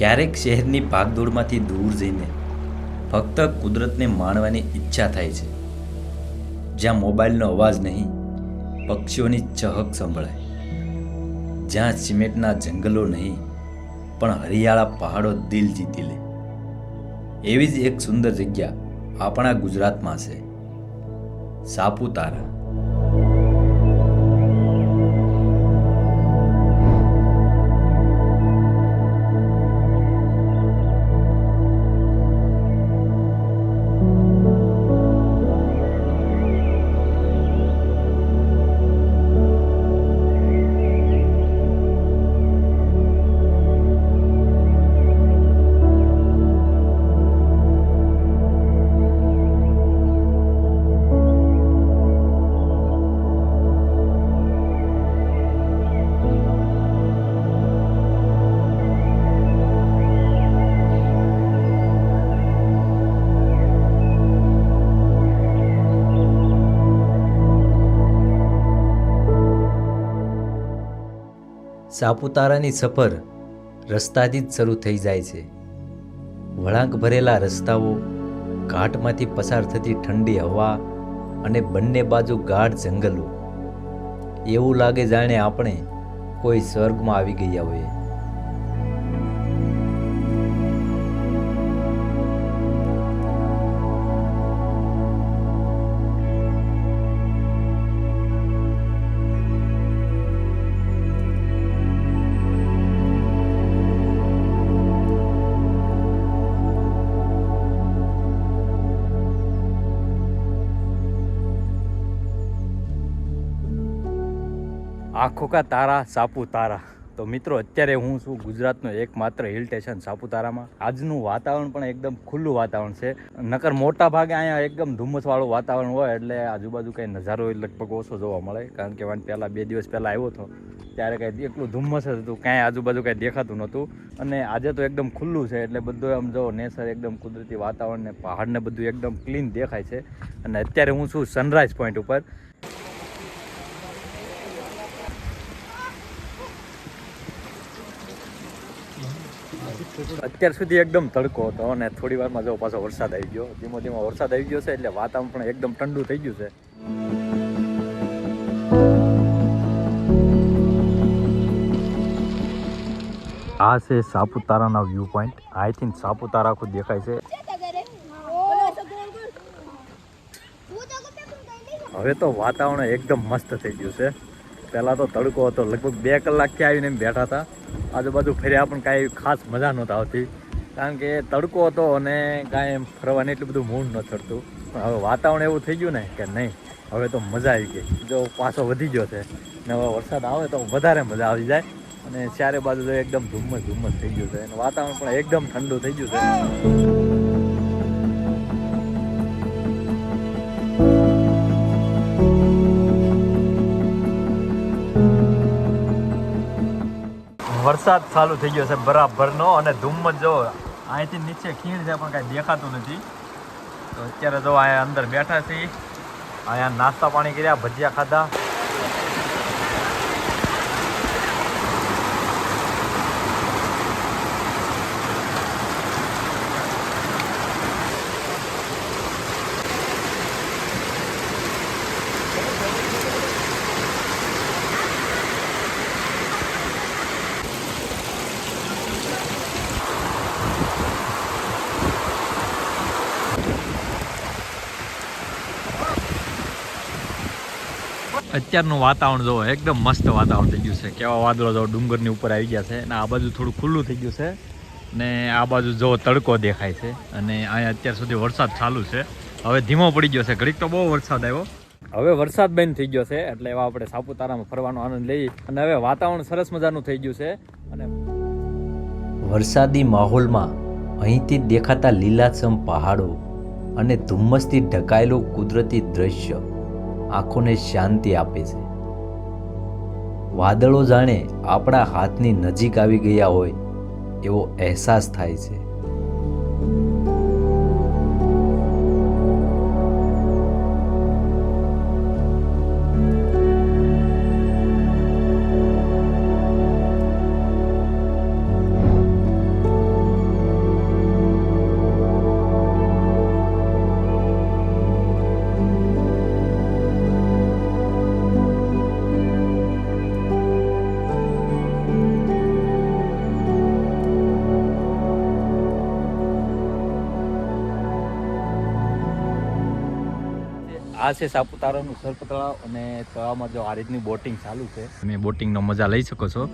ક્યારેક શહેરની ભાગદોડમાંથી દૂર જઈને ફક્ત કુદરતને માણવાની ઈચ્છા થાય છે, જ્યાં મોબાઈલનો અવાજ નહીં, પક્ષીઓની ચહક સંભળાય, જ્યાં સિમેન્ટના જંગલો નહીં પણ હરિયાળા પહાડો દિલ જીતી લે. એવી જ એક સુંદર જગ્યા આપણા ગુજરાતમાં છે, સાપુતારા. સાપુતારાની સફર રસ્તાથી જ શરૂ થઈ જાય છે. વળાંક ભરેલા રસ્તાઓ, ઘાટમાંથી પસાર થતી ઠંડી હવા અને બંને બાજુ ગાઢ જંગલો. એવું લાગે જાણે આપણે કોઈ સ્વર્ગમાં આવી ગયા હોઈએ. આંખો કા તારા સાપુતારા. તો મિત્રો, અત્યારે હું છું ગુજરાતનો એકમાત્ર હિલ સ્ટેશન સાપુતારામાં. આજનું વાતાવરણ પણ એકદમ ખુલ્લું વાતાવરણ છે. નકર મોટા ભાગે અહીંયા એકદમ ધુમ્મસવાળું વાતાવરણ હોય એટલે આજુબાજુ કંઈ નજારો લગભગ ઓછો જોવા મળે. કારણ કે પહેલાં 2 દિવસ પહેલાં આવ્યો હતો ત્યારે કંઈ એટલું ધુમ્મસ જ હતું, કાંઈ આજુબાજુ કંઈ દેખાતું નહોતું. અને આજે તો એકદમ ખુલ્લું છે એટલે બધું આમ જો નેચર એકદમ કુદરતી વાતાવરણ ને પહાડને બધું એકદમ ક્લીન દેખાય છે. અને અત્યારે હું છું સનરાઈઝ પોઈન્ટ ઉપર. અત્યાર સુધી એકદમ તડકો હતો અને થોડી વારમાં જો પાછો વરસાદ આવી ગયો. ધીમો ધીમો વરસાદ આવી ગયો છે એટલે વાતાવરણ પણ એકદમ ઠંડુ થઈ ગયું છે. આ છે સાપુતારાના view point. I think Saputara આખું દેખાય છે. હવે તો વાતાવરણ એકદમ મસ્ત થઈ ગયું છે. પહેલાં તો તડકો હતો, લગભગ 2 કલાકથી આવીને એમ બેઠા હતા. આજુબાજુ ફર્યા પણ કાંઈ ખાસ મજા નહોતી આવતી, કારણ કે તડકો હતો અને કાંઈ એમ ફરવાની એટલું બધું મૂડ ન ચડતું. પણ હવે વાતાવરણ એવું થઈ ગયું ને કે નહીં, હવે તો મજા આવી ગઈ. જો પાછો વધી ગયો છે ને હવે વરસાદ આવે તો વધારે મજા આવી જાય. અને ચારે બાજુ તો એકદમ ધુમ્મસ થઈ ગયું છે અને વાતાવરણ પણ એકદમ ઠંડુ થઈ ગયું છે. વરસાદ ચાલુ થઈ ગયો છે બરાબરનો અને ધુમ્મસ જો અહીંથી નીચે ખીણ છે પણ કાંઈ દેખાતું નથી. તો અત્યારે જો અહીંયા અંદર બેઠા છીએ, અહીંયા નાસ્તા પાણી કર્યા, ભજીયા ખાધા. અત્યારનું વાતાવરણ જો એકદમ મસ્ત વાતાવરણ થઈ ગયું છે. કેવા વાદળો જો ડુંગરની ઉપર આવી ગયા છે અને આ બાજુ થોડું ખુલ્લું થઈ ગયું છે ને આ બાજુ જો તડકો દેખાય છે. અને અહીંયા અત્યાર સુધી વરસાદ ચાલુ છે. હવે ધીમો પડી ગયો છે, ઘડીક તો બહુ વરસાદ આવ્યો. હવે વરસાદ બંધ થઈ ગયો છે એટલે એવા આપણે સાપુતારામાં ફરવાનો આનંદ લઈએ. અને હવે વાતાવરણ સરસ મજાનું થઈ ગયું છે. અને વરસાદી માહોલમાં અહીંથી દેખાતા લીલાછમ પહાડો અને ધુમ્મસથી ઢંકાયેલું કુદરતી દ્રશ્ય આંખોને શાંતિ આપે છે. વાદળો જાણે આપણા હાથની નજીક આવી ગયા હોય એવો અહેસાસ થાય છે. આ છે સાપુતારાનું સર્પ તળાવ અને તળાવમાં જો આ રીતની બોટિંગ ચાલુ છે, તમે બોટિંગનો મજા લઈ શકો છો.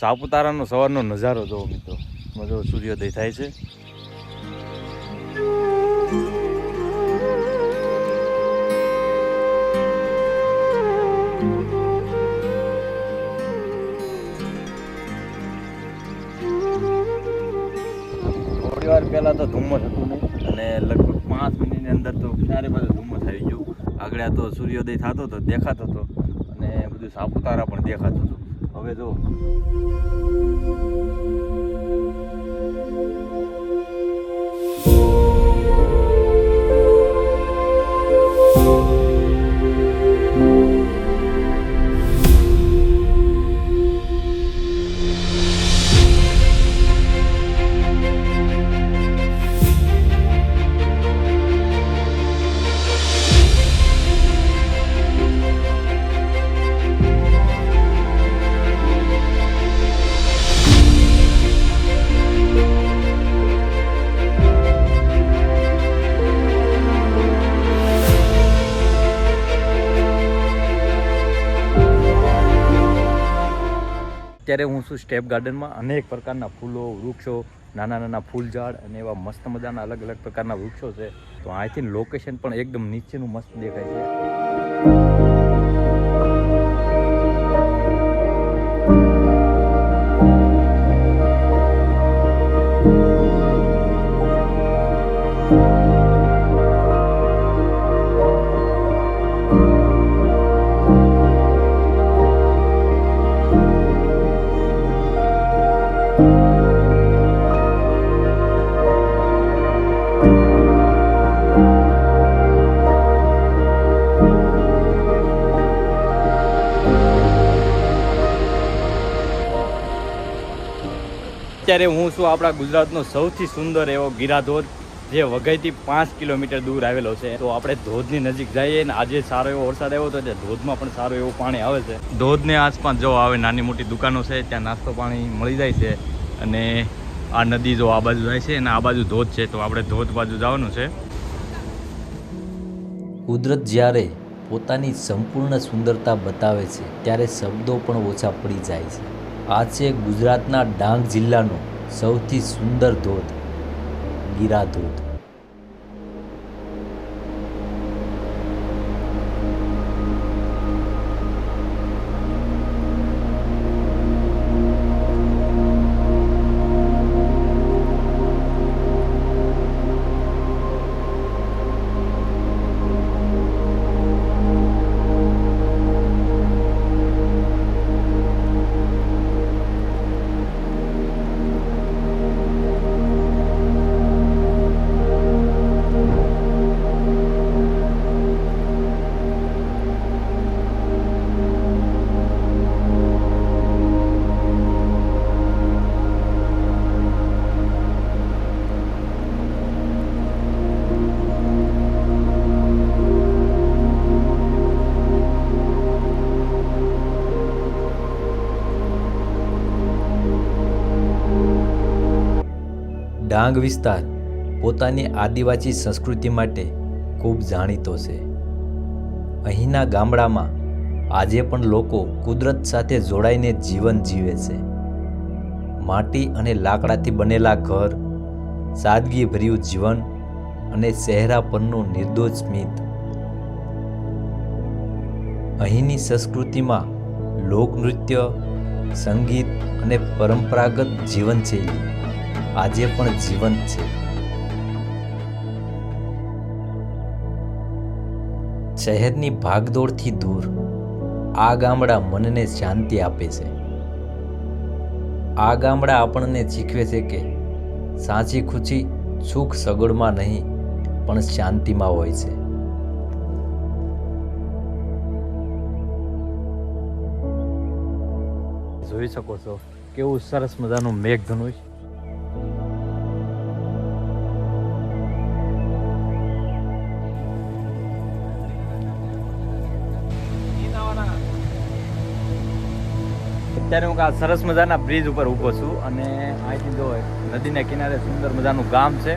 સાપુતારાનો સવારનો નજારો જોવો મિત્રો, મજો સૂર્યોદય થાય છે. થોડી વાર પહેલાં તો ધુમ્મસ હતું નહીં અને લગભગ 5 મિનિટની અંદર તો ચારે બાજુ ધુમ્મસ આવી ગયું. આગળ તો સૂર્યોદય થતો હતો, દેખાતો હતો અને બધું સાપુતારા પણ દેખાતું હતું. હવે જો અત્યારે હું છું સ્ટેપ ગાર્ડનમાં. અનેક પ્રકારના ફૂલો, વૃક્ષો, નાના નાના ફૂલ ઝાડ અને એવા મસ્ત મજાના અલગ અલગ પ્રકારના વૃક્ષો છે. તો અહીંથી લોકેશન પણ એકદમ નીચેનું મસ્ત દેખાય છે. અત્યારે હું છું આપણા ગુજરાતનો સૌથી સુંદર એવો ગિરાધોધ, જે વઘઈથી 5 કિલોમીટર દૂર આવેલો છે. તો આપણે ધોધની નજીક જઈએ ને આજે સારો એવો વરસાદ આવ્યો હતો એટલે ધોધમાં પણ સારું એવું પાણી આવે છે. ધોધની આસપાસ જો આવે નાની મોટી દુકાનો છે, ત્યાં નાસ્તો પાણી મળી જાય છે. અને આ નદી જો આ બાજુ જાય છે અને આ બાજુ ધોધ છે, તો આપણે ધોધ બાજુ જવાનું છે. કુદરત જ્યારે પોતાની સંપૂર્ણ સુંદરતા બતાવે છે ત્યારે શબ્દો પણ ઓછા પડી જાય છે. આ છે ગુજરાતના ડાંગ જિલ્લાનો સૌથી સુંદર ધોધ, ગિરાધોધ. ડાંગ વિસ્તાર પોતાની આદિવાસી સંસ્કૃતિ માટે ખૂબ જાણીતો છે. અહીંના ગામડામાં આજે પણ લોકો કુદરત સાથે જોડાઈને જીવન જીવે છે. માટી અને લાકડાથી બનેલા ઘર, સાદગીભર્યું જીવન અને ચહેરા પરનું નિર્દોષ સ્મિત. અહીંની સંસ્કૃતિમાં લોકનૃત્ય, સંગીત અને પરંપરાગત જીવનશૈલી આજે પણ જીવંત છે. શહેરની ભાગદોડથી દૂર આ ગામડા મનને શાંતિ આપે છે. આ ગામડા આપણને શીખવે છે કે સાચી ખુશી સુખ સગવડમાં નહીં પણ શાંતિમાં હોય છે. જોઈ શકો છો કેવું સરસ મજાનું મેઘધનુષ. અત્યારે હું આ સરસ મજાના બ્રિજ ઉપર ઊભો છું અને અહીંથી જો નદીના કિનારે સુંદર મજાનું ગામ છે.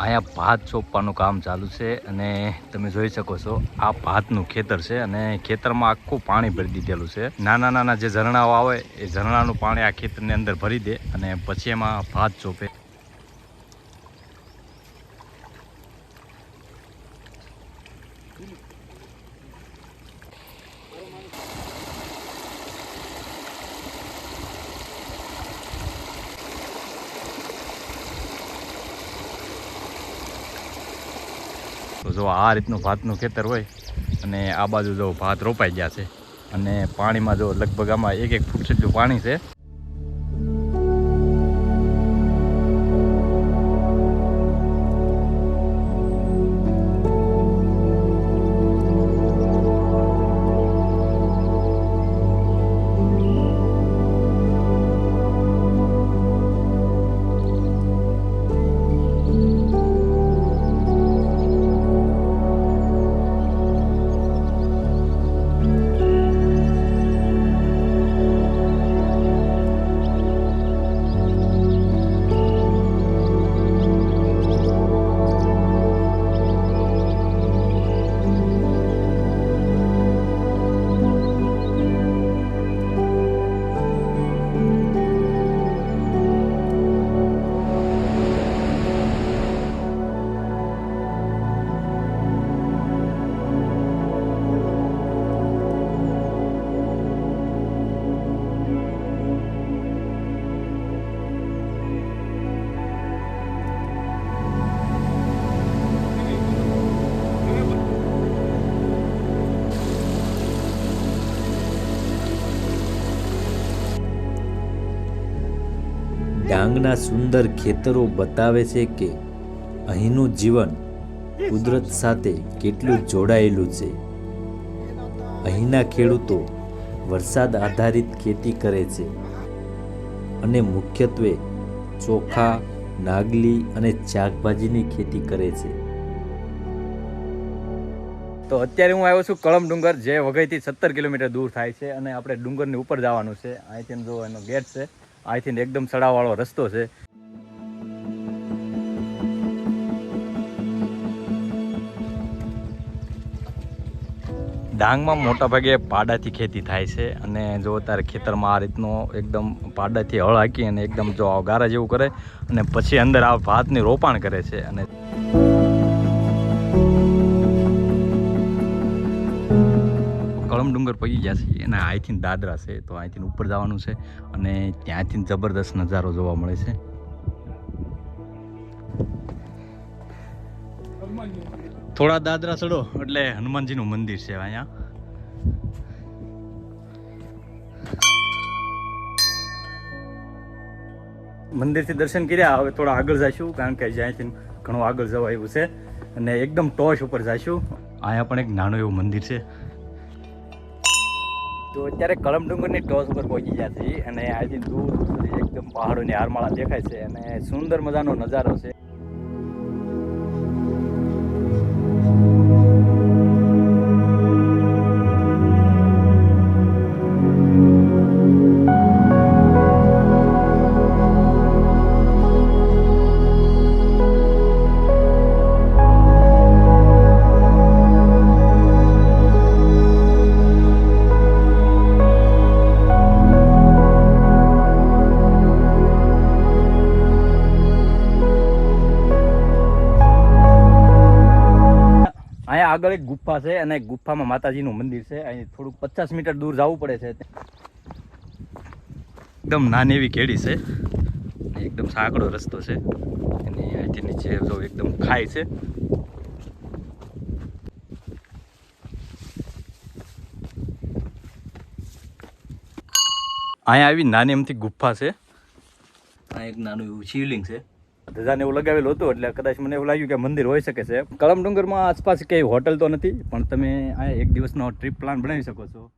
અહીંયા ભાત ચોપવાનું કામ ચાલુ છે અને તમે જોઈ શકો છો આ ભાતનું ખેતર છે અને ખેતરમાં આખું પાણી ભરી દીધેલું છે. નાના નાના જે ઝરણાઓ આવે એ ઝરણાનું પાણી આ ખેતરની અંદર ભરી દે અને પછી એમાં ભાત ચોપે. તો જો આ રીતનું ભાતનું ખેતર હોય અને આ બાજુ જો ભાત રોપાઈ ગયા છે અને પાણીમાં જો લગભગ આમાં 1 ફૂટ જેટલું પાણી છે. ડાંગના સુંદર ખેતરો બતાવે છે કે અહીંનું જીવન કુદરત સાથે કેટલું જોડાયેલું છે. અહીંના ખેડૂતો વરસાદ આધારિત ખેતી કરે છે અને મુખ્યત્વે ચોખા, નાગલી અને શાકભાજીની ખેતી કરે છે. તો અત્યારે હું આવ્યો છું કળમ ડુંગર, જે વઘઈથી 17 કિલોમીટર દૂર થાય છે અને આપણે ડુંગરની ઉપર જવાનું છે. અહીંથી જો એનો ગેટ છે, અહીંથી એકદમ ચડાવવાળો રસ્તો છે. ડાંગમાં મોટા ભાગે પાડાથી ખેતી થાય છે અને જો અત્યારે ખેતરમાં આ રીતનો એકદમ પાડાથી હળ હાંકી અને એકદમ જો ગારા જેવું કરે અને પછી અંદર આ ભાતની રોપાણ કરે છે. અને કળમ ડુંગર પગી ગયા છે એના અહીંથી દાદરા છે, તો અહીંથી ઉપર જવાનું છે અને ત્યાંથી જબરદસ્ત નજારો જોવા મળે છે. થોડા દાદરા ચડો એટલે હનુમાનજીનું મંદિર છે અહીંયા. મંદિરથી દર્શન કર્યા, હવે થોડા આગળ જઈશું કારણ કે જ્યાંથી ઘણું આગળ જવા એવું છે અને એકદમ ટોચ ઉપર જઈશું. અહીંયા પણ એક નાનું એવું મંદિર છે. તો અત્યારે કળમ ડુંગરની ટોચ ઉપર પહોંચી ગયા છીએ અને અહીંથી દૂર સુધી એકદમ પહાડોની હારમાળા દેખાય છે અને સુંદર મજાનો નજારો છે. અહીંયા આગળ એક ગુફા છે અને ગુફામાં માતાજીનું મંદિર છે. અહીં થોડુંક 50 મીટર દૂર જવું પડે છે. એકદમ નાની એવી કેડી છે, એકદમ સાંકડો રસ્તો છે અને અહીંથી નીચે જો એકદમ ખાઈ છે. અહીંયા આવી નાની એમથી ગુફા છે. આ એક નાનું એવું શિવલિંગ છે. ધજાને એવું લગાવેલું હતું એટલે કદાચ મને એવું લાગ્યું કે મંદિર હોઈ શકે છે. કળમ ડુંગરમાં આસપાસ કઈ હોટલ તો નથી, પણ તમે અહીંયા એક દિવસનો ટ્રીપ પ્લાન બનાવી શકો છો.